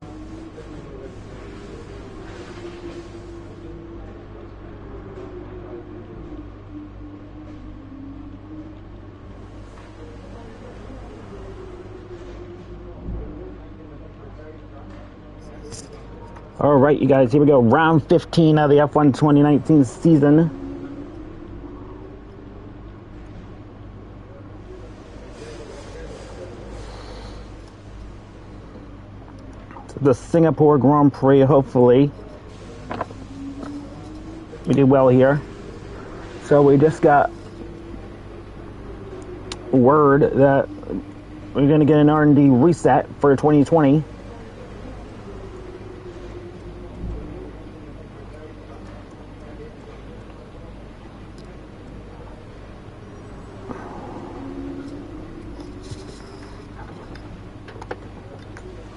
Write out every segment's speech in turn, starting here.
All right, you guys, here we go. Round 15 of the F1 2019 season. The Singapore Grand Prix, hopefully. We did well here. So we just got word that we're going to get an R&D reset for 2020.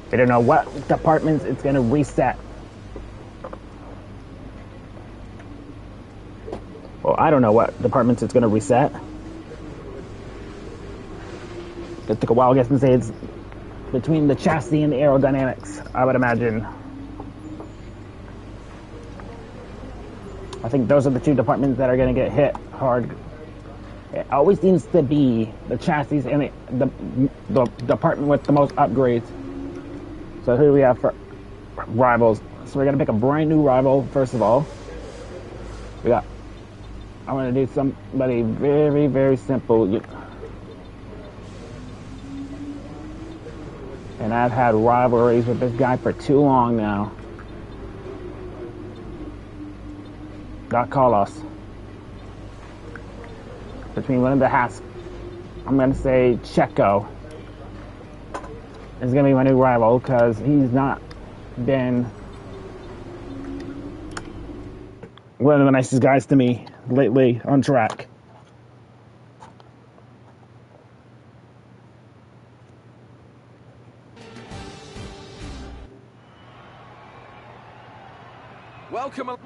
I don't know what departments it's going to reset. Well, I don't know what departments it's going to reset. It took a while, I guess, to say it's between the chassis and the aerodynamics, I would imagine. I think those are the two departments that are going to get hit hard. It always seems to be the chassis and the department with the most upgrades. So who do we have for rivals? So we're going to pick a brand new rival, first of all. I'm going to do somebody very, very simple. And I've had rivalries with this guy for too long now. Got Carlos. Between one of the halves, I'm going to say Checo is going to be my new rival because he's not been one of the nicest guys to me lately on track. Welcome.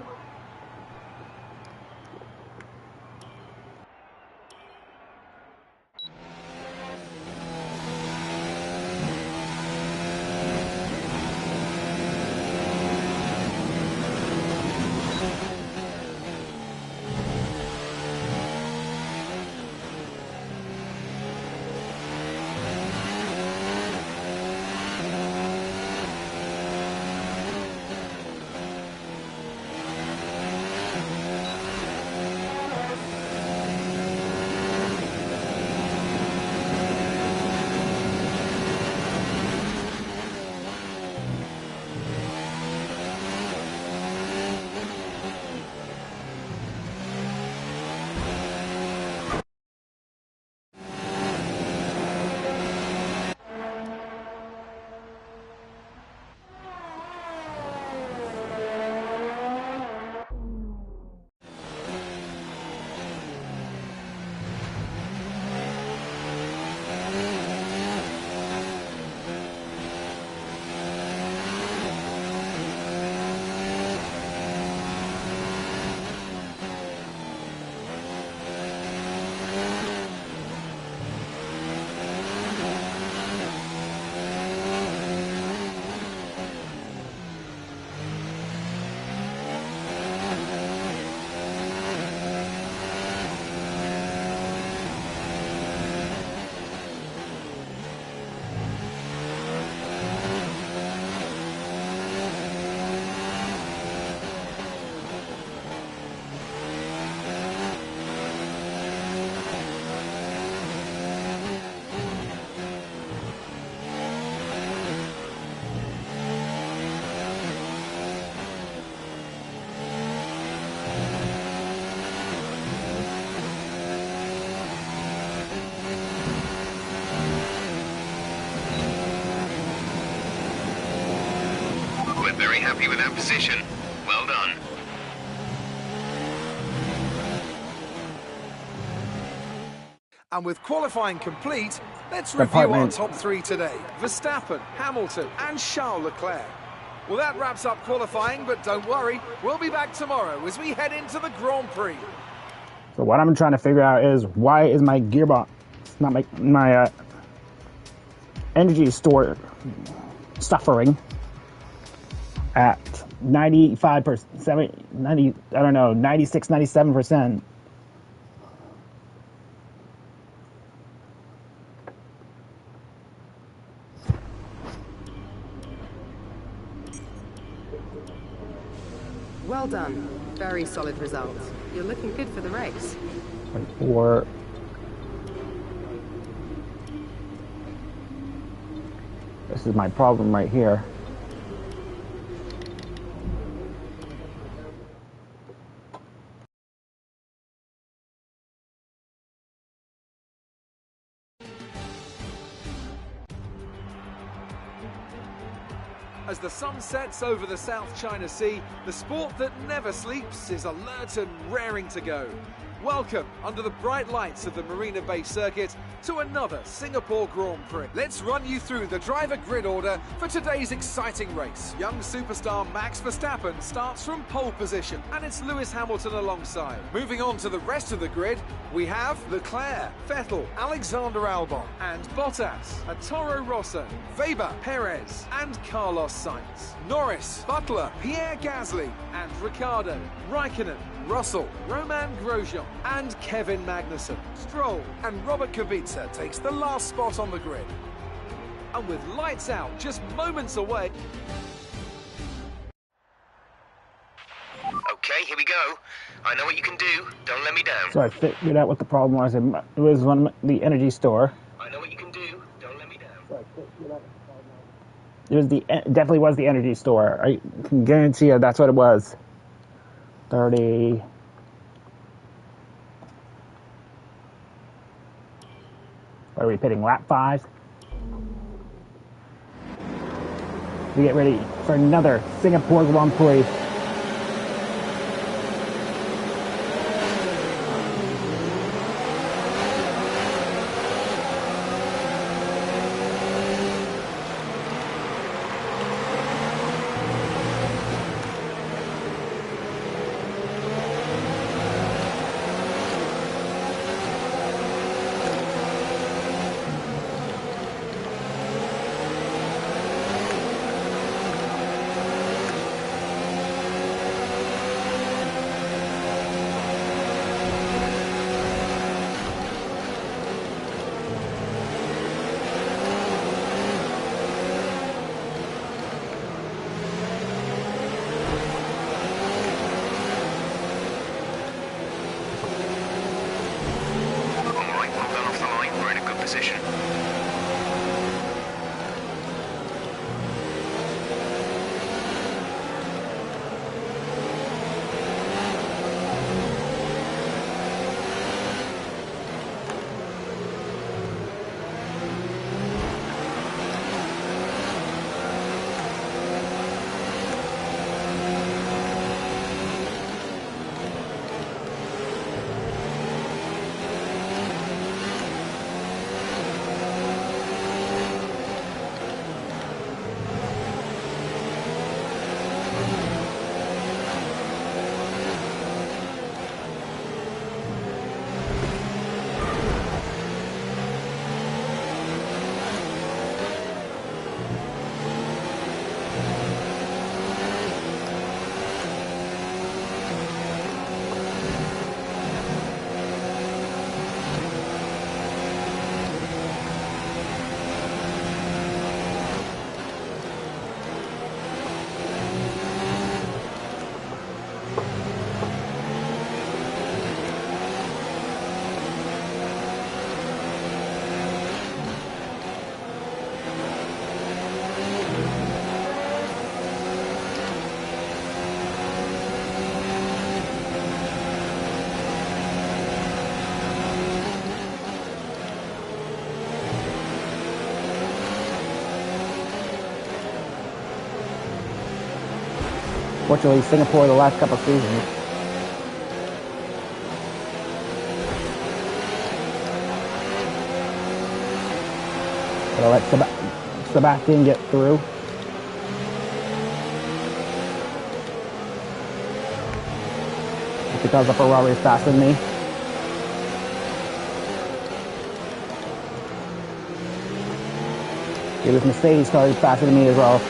Very happy with that position. Well done. And with qualifying complete, let's review our top three today. Verstappen, Hamilton and Charles Leclerc. Well, that wraps up qualifying, but don't worry, we'll be back tomorrow as we head into the Grand Prix. So what I'm trying to figure out is why is my gearbox, not my energy store suffering? at 95%, 90, I don't know, 96, 97%. Well done. Very solid results. You're looking good for the race. 24. This is my problem right here. As the sun sets over the South China Sea, the sport that never sleeps is alert and raring to go. Welcome, under the bright lights of the Marina Bay Circuit, to another Singapore Grand Prix. Let's run you through the driver grid order for today's exciting race. Young superstar Max Verstappen starts from pole position, and it's Lewis Hamilton alongside. Moving on to the rest of the grid, we have Leclerc, Vettel, Alexander Albon, and Bottas, Toro Rosso, Weber, Perez, and Carlos Sainz. Norris, Butler, Pierre Gasly, and Ricciardo, Raikkonen, Russell, Roman Grosjean, and Kevin Magnussen. Stroll and Robert Kubica takes the last spot on the grid. And with lights out just moments away... Okay, here we go. I know what you can do. Don't let me down. So I figured out what the problem was. It was the energy store. I know what you can do. Don't let me down. So I figured out what the problem was. It was definitely was the energy store. I can guarantee you that's what it was. 30. What are we pitting? Lap 5? We get ready for another Singapore Grand Prix. Position. Fortunately, Singapore the last couple of seasons. But I'll let Sebastian get through. Because the Ferrari is faster than me. Yeah, this Mercedes car is faster than me as well.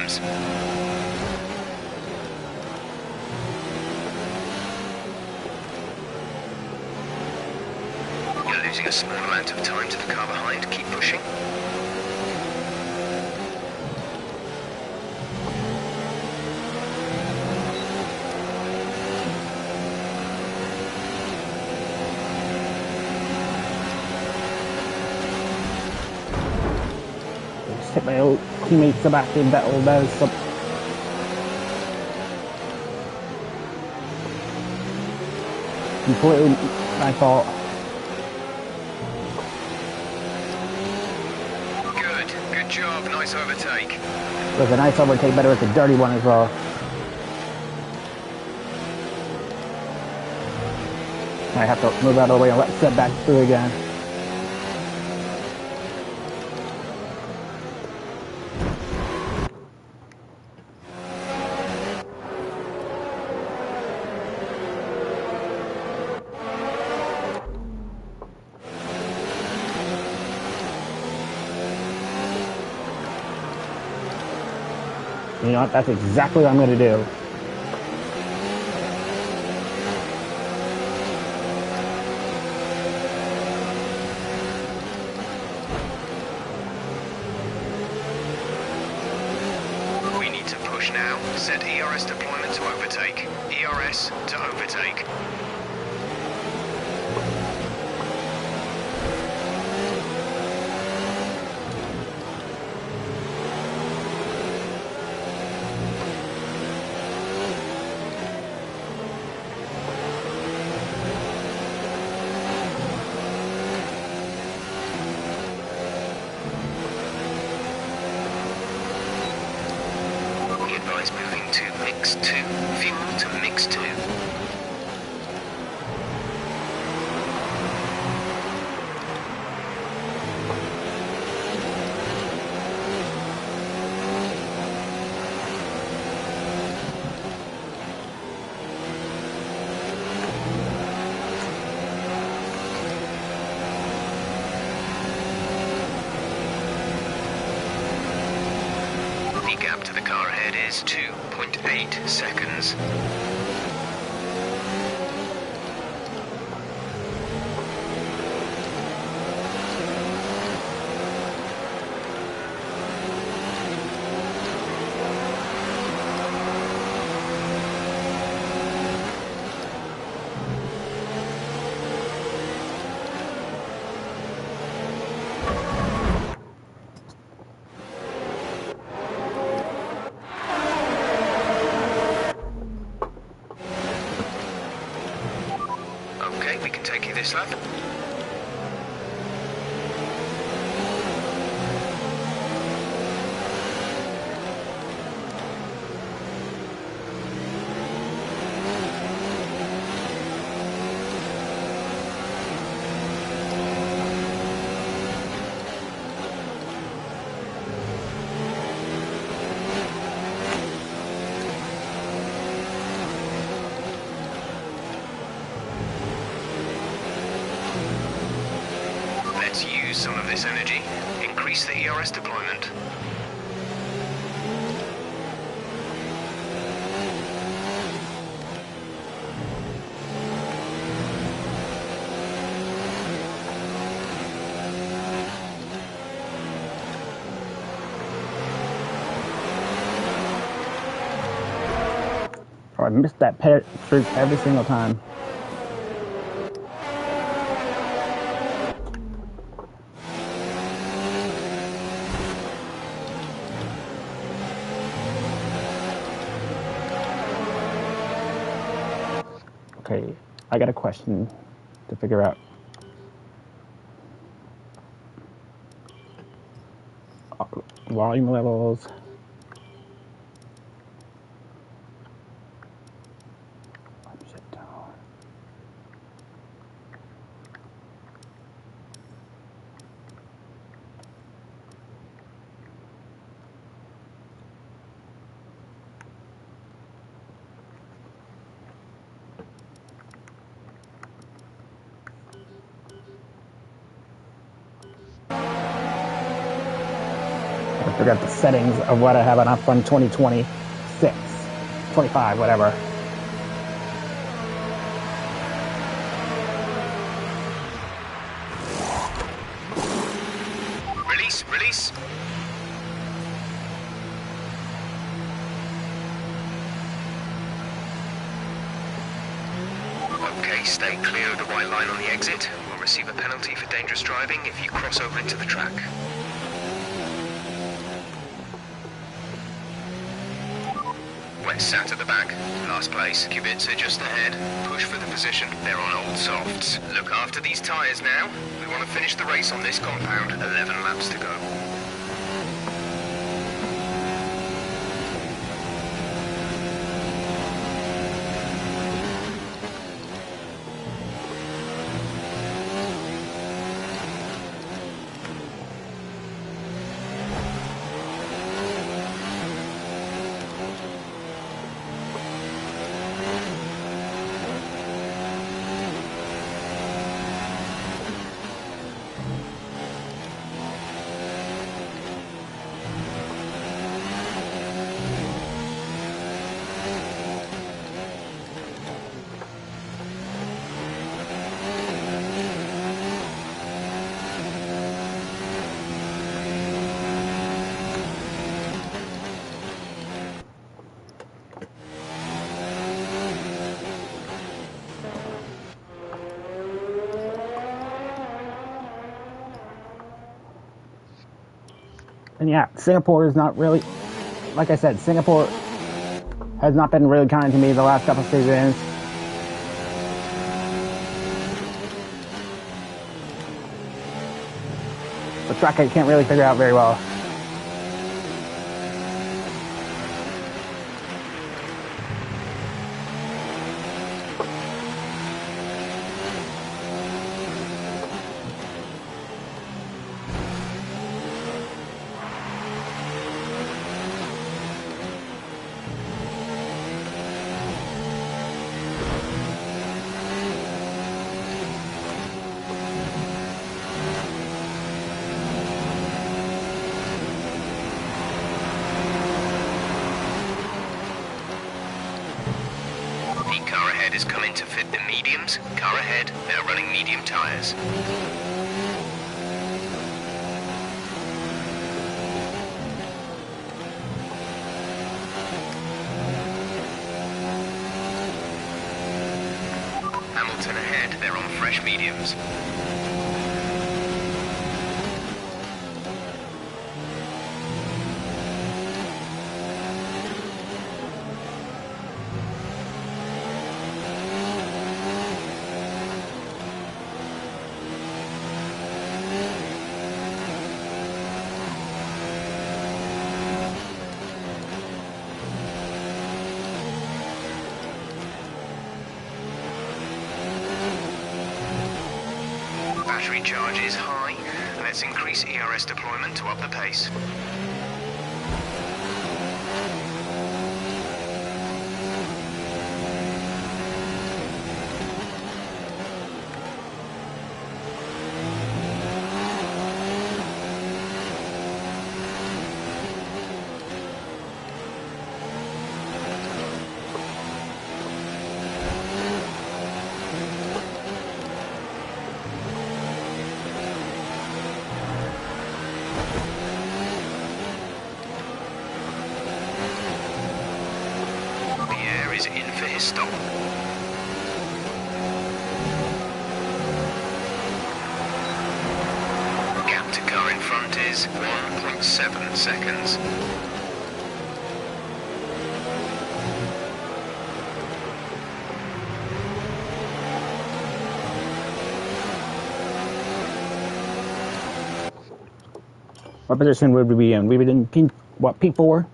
seconds. You're losing a small amount of time to the car behind. Keep pushing. Hit my old teammate Sebastian Vettel. That is some completely my fault. Good job. Nice overtake. It was a nice overtake, but it was a dirty one as well. I have to move out of the way and let Seb back through again. You know what? That's exactly what I'm going to do. We need to push now. Set ERS deployment to overtake. ERS to overtake. Moving to mix 2. Fuel to mix 2. The gap to the car ahead is 2.8 seconds. Okay, we can take you this lap. Let's use some of this energy. Increase the ERS deployment. Oh, I missed that streak every single time. Okay, I got a question to figure out. Volume levels. Shut down. Forgot the settings of what I have on F1 2026, 25, whatever. Release. Okay, stay clear of the white line on the exit. We'll receive a penalty for dangerous driving if you cross over into the track. We're sat at the back. Last place. Kubica just ahead. Push for the position. They're on old softs. Look after these tyres now. We want to finish the race on this compound. 11 laps to go. And yeah, Singapore is not really, like I said, Singapore has not been really kind to me the last couple of seasons. The track I can't really figure out very well. Car ahead is coming to fit the mediums. Car ahead, they're running medium tyres. Hamilton ahead, they're on fresh mediums. Battery charge is high. Let's increase ERS deployment to up the pace. Is in for his stop. Gap to car in front is 1.7 seconds. What position would we be in? We would be in P4?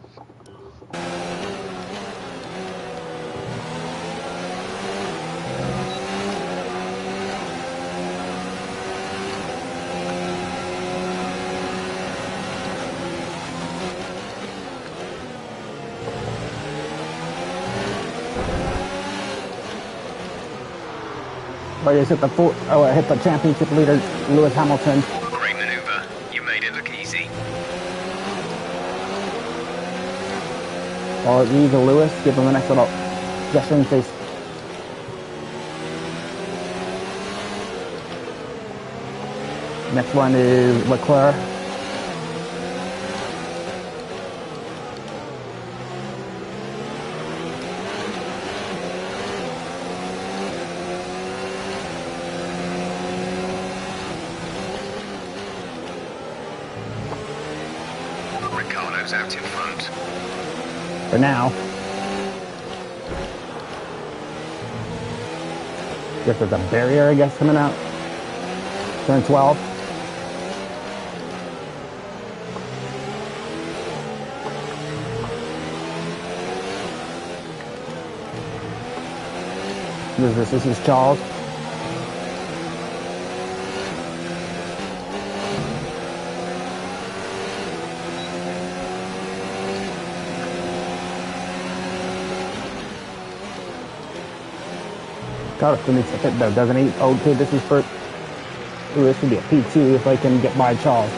But it's hit I hit the championship leader, Lewis Hamilton. Great maneuver. You made it look easy. Or Reed or Lewis, give him a nice little gesture in face. Next one is Leclerc. Ricardo's out in front. For now. Guess there's a barrier, I guess, coming out. Turn 12. This is Charles. Carter still needs to fit though, doesn't he? Okay, this is for... Ooh, this would be a P2 if I can get by Charles.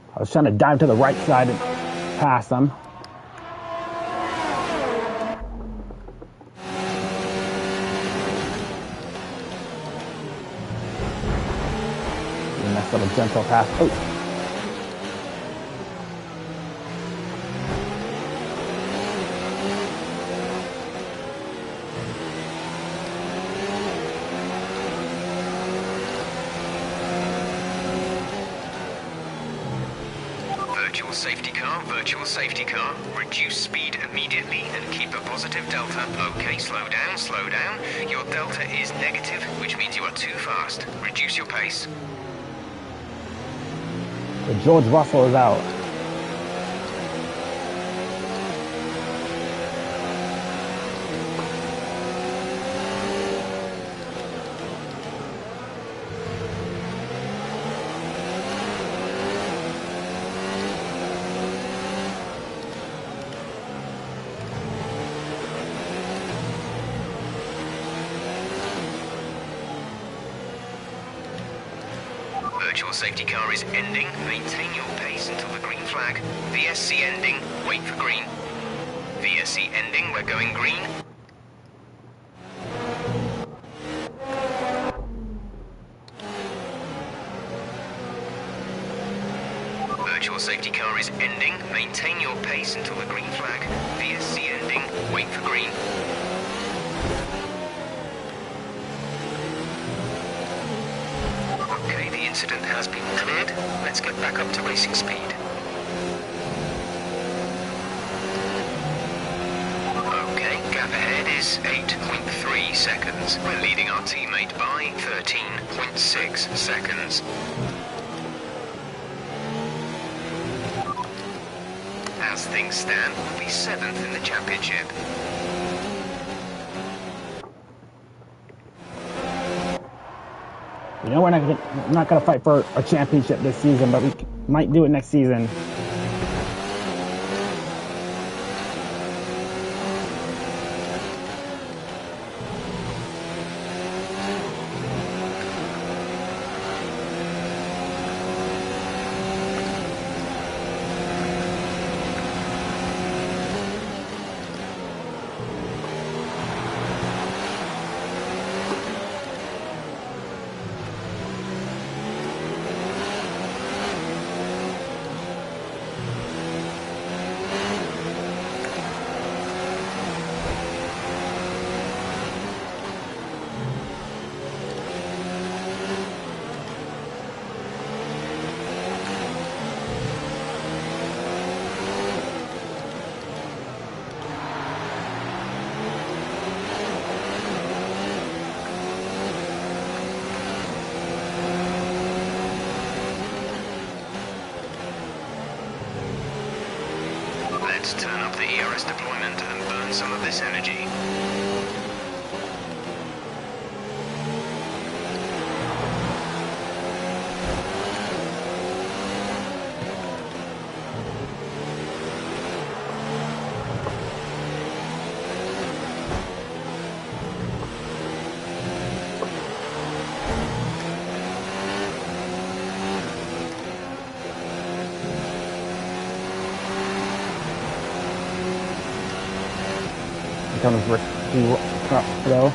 I was trying to dive to the right side and pass them. Nice little gentle pass. Oh. Virtual safety car. Reduce speed immediately and keep a positive delta. Okay, slow down, slow down. Your delta is negative, which means you are too fast. Reduce your pace. George Russell is out. Virtual safety car is ending. Maintain your pace until the green flag. VSC ending. Wait for green. VSC ending. We're going green. Virtual safety car is ending. Maintain your pace until the green flag. VSC ending. Wait for green. Okay, the incident has been cleared. Let's get back up to racing speed. Okay, gap ahead is 8.3 seconds. We're leading our teammate by 13.6 seconds. As things stand, we'll be 7th in the championship. You know, we're not gonna fight for a championship this season, but we might do it next season. Let's turn up the ERS deployment and burn some of this energy. Comes though.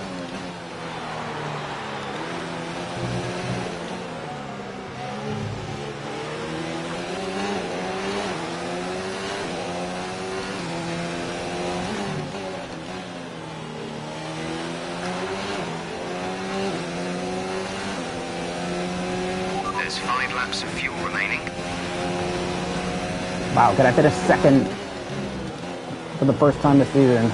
There's 5 laps of fuel remaining. Wow, could I fit a second for the first time this season?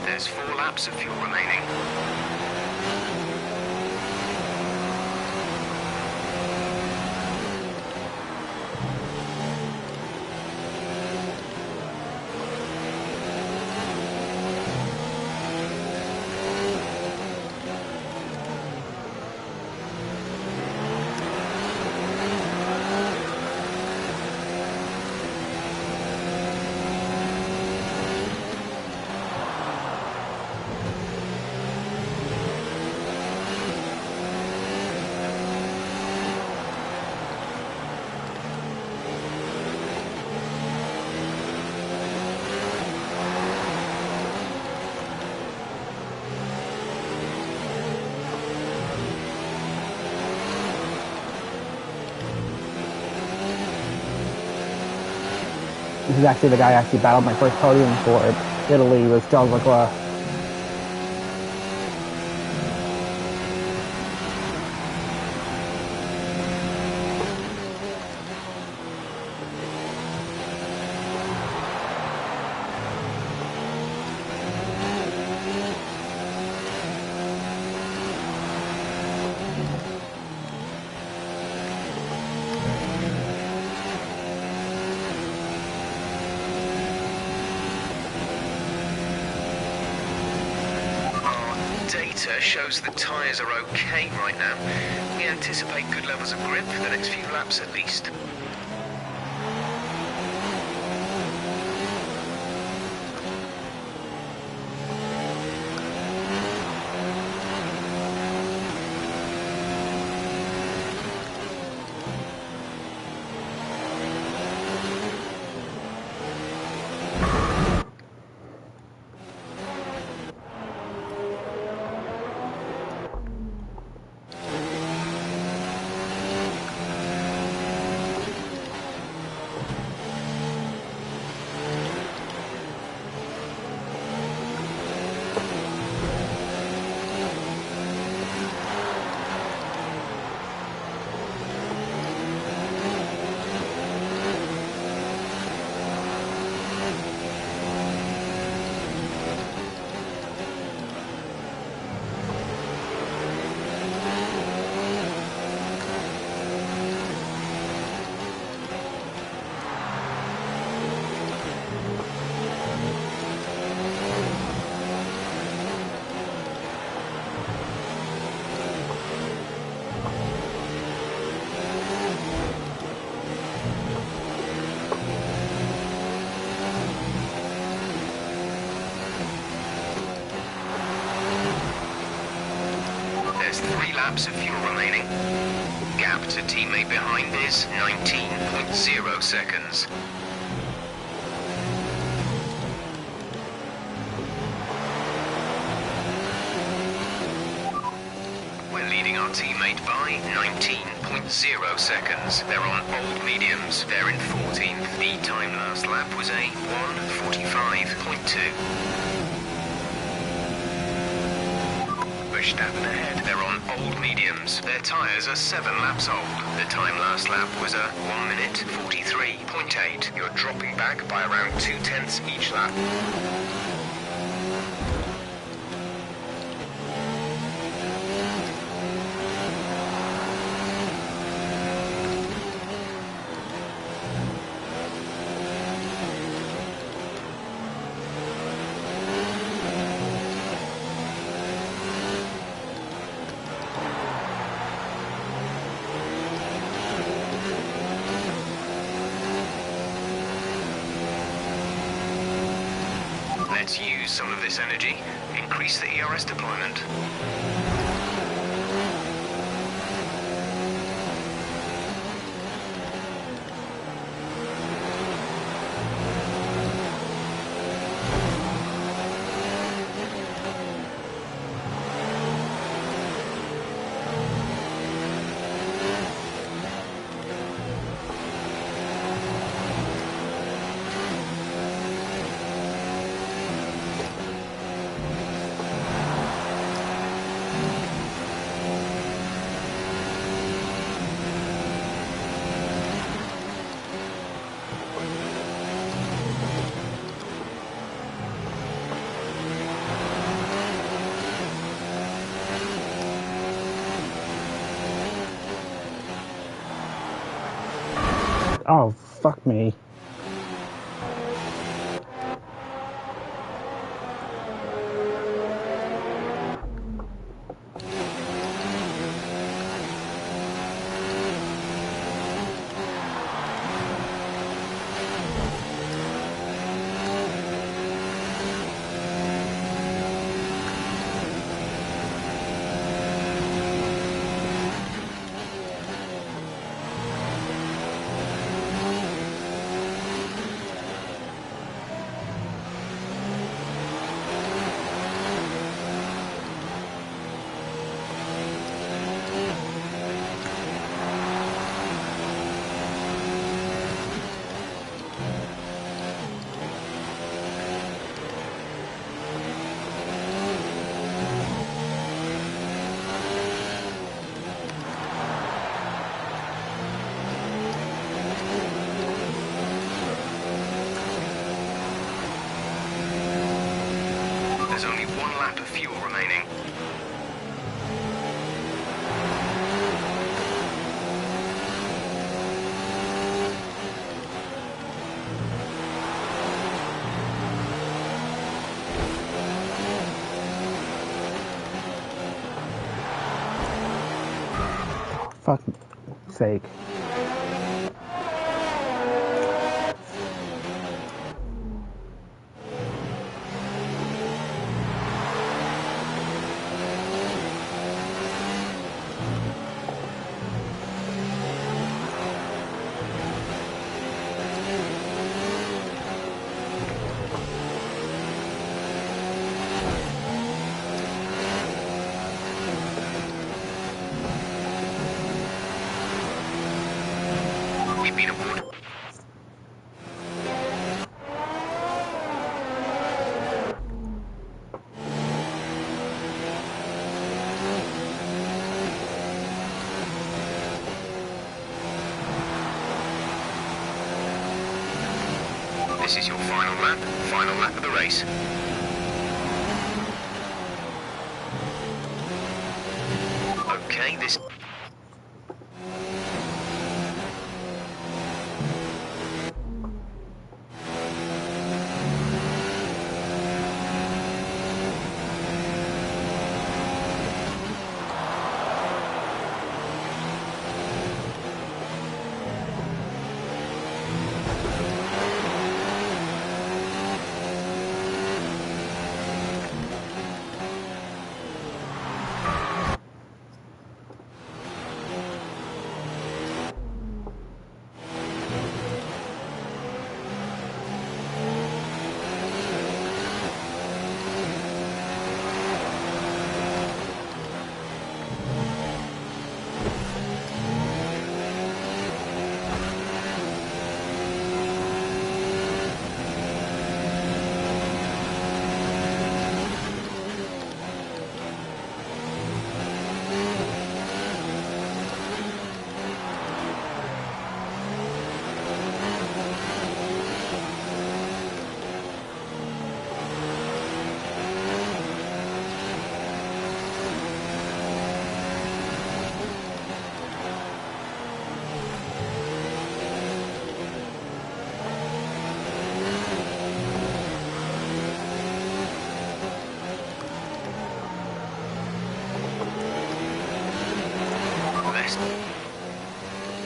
There's 4 laps of fuel remaining. This is actually the guy I actually battled my first podium for Italy, was Charles Leclerc. Data shows the tyres are okay right now. We anticipate good levels of grip for the next few laps at least. laps of fuel remaining. Gap to teammate behind is 19.0 seconds. We're leading our teammate by 19.0 seconds. They're on old mediums. They're in 14th. The time last lap was a 1:45.2. Verstappen ahead. They're on old mediums. Their tyres are 7 laps old. The time last lap was a 1:43.8. You're dropping back by around 0.2 each lap. Let's use some of this energy. Increase the ERS deployment. Oh, fuck me. There's only 1 lap of fuel remaining. Fuck's sake. We've been aboard. This is your final lap of the race. Okay, this...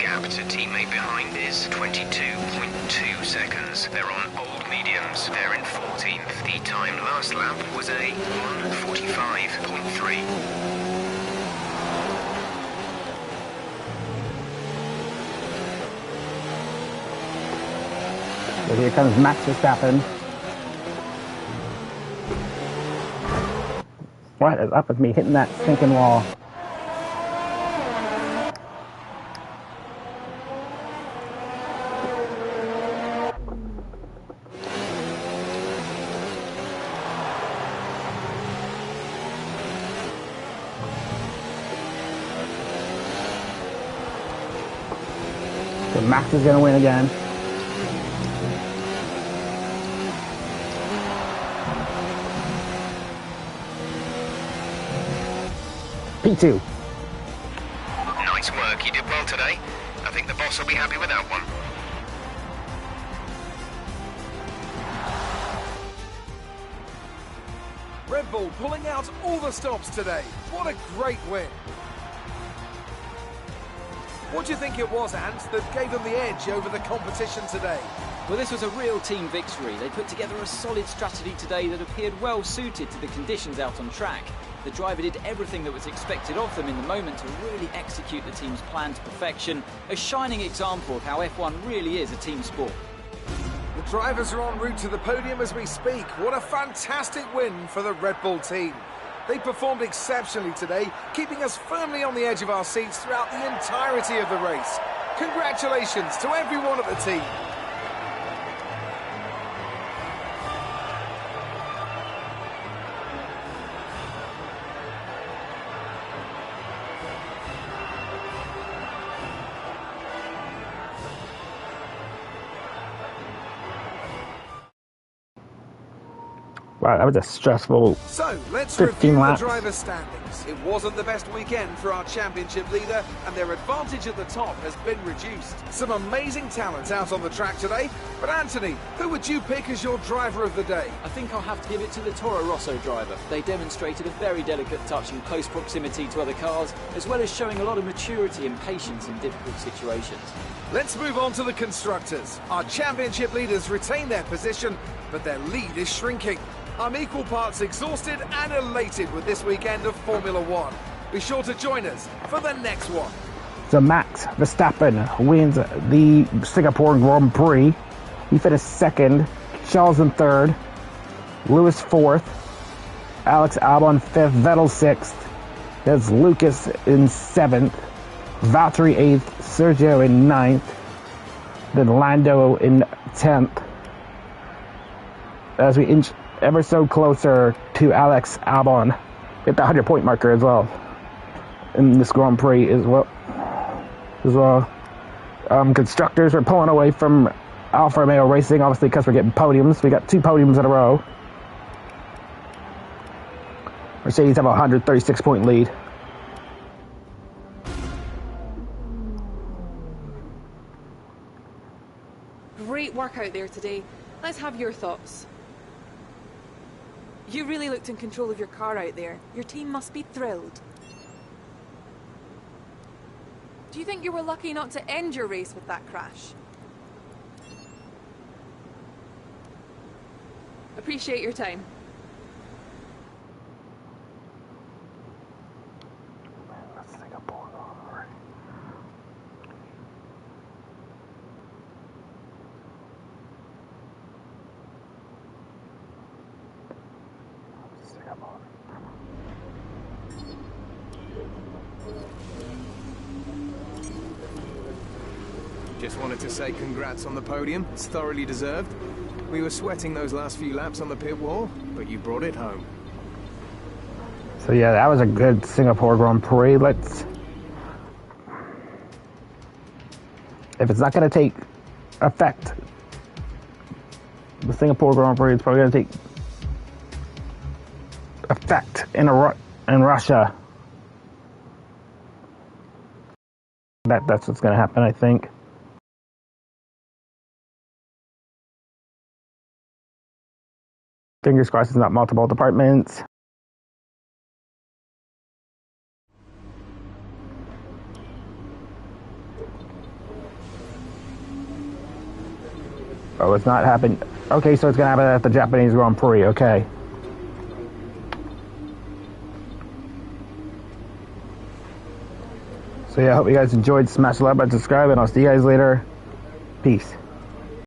gap to teammate behind is 22.2 seconds. They're on old mediums. They're in 14th. The time last lap was a 1:45.3. So here comes Max Verstappen. What is up with me hitting that sinking wall? So Max is going to win again. P2. Nice work, you did well today. I think the boss will be happy with that one. Red Bull pulling out all the stops today. What a great win. What do you think it was, Ant, that gave them the edge over the competition today? Well, this was a real team victory. They put together a solid strategy today that appeared well suited to the conditions out on track. The driver did everything that was expected of them in the moment to really execute the team's plan to perfection. A shining example of how F1 really is a team sport. The drivers are en route to the podium as we speak. What a fantastic win for the Red Bull team. They performed exceptionally today, keeping us firmly on the edge of our seats throughout the entirety of the race. Congratulations to everyone at the team. Wow, that was a stressful So, let's 15 review laps. the driver's standings. It wasn't the best weekend for our championship leader, and their advantage at the top has been reduced. Some amazing talent out on the track today, but Anthony, who would you pick as your driver of the day? I think I'll have to give it to the Toro Rosso driver. They demonstrated a very delicate touch in close proximity to other cars, as well as showing a lot of maturity and patience in difficult situations. Let's move on to the constructors. Our championship leaders retain their position, but their lead is shrinking. I'm equal parts exhausted and elated with this weekend of Formula One. Be sure to join us for the next one. So Max Verstappen wins the Singapore Grand Prix. He finished second, Charles in third, Lewis fourth, Alex Albon fifth, Vettel sixth, there's Lucas in seventh, Valtteri eighth, Sergio in ninth, then Lando in 10th. As we inch ever so closer to Alex Albon at the 100-point marker as well in this Grand Prix as well. Constructors are pulling away from Alfa Romeo Racing, obviously because we're getting podiums. We got 2 podiums in a row. Mercedes have a 136-point lead. Great work out there today. Let's have your thoughts. You really looked in control of your car out there. Your team must be thrilled. Do you think you were lucky not to end your race with that crash? Appreciate your time. Just wanted to say congrats on the podium. It's thoroughly deserved. We were sweating those last few laps on the pit wall, but you brought it home. So yeah, that was a good Singapore Grand Prix. If it's not going to take effect, the Singapore Grand Prix is probably going to take effect in Russia. That's what's going to happen, I think. Fingers crossed it's not multiple departments. Oh, it's not happening. Okay, so it's gonna happen at the Japanese Grand Prix. Okay. So yeah, I hope you guys enjoyed. Smash the like button, subscribe, and I'll see you guys later. Peace.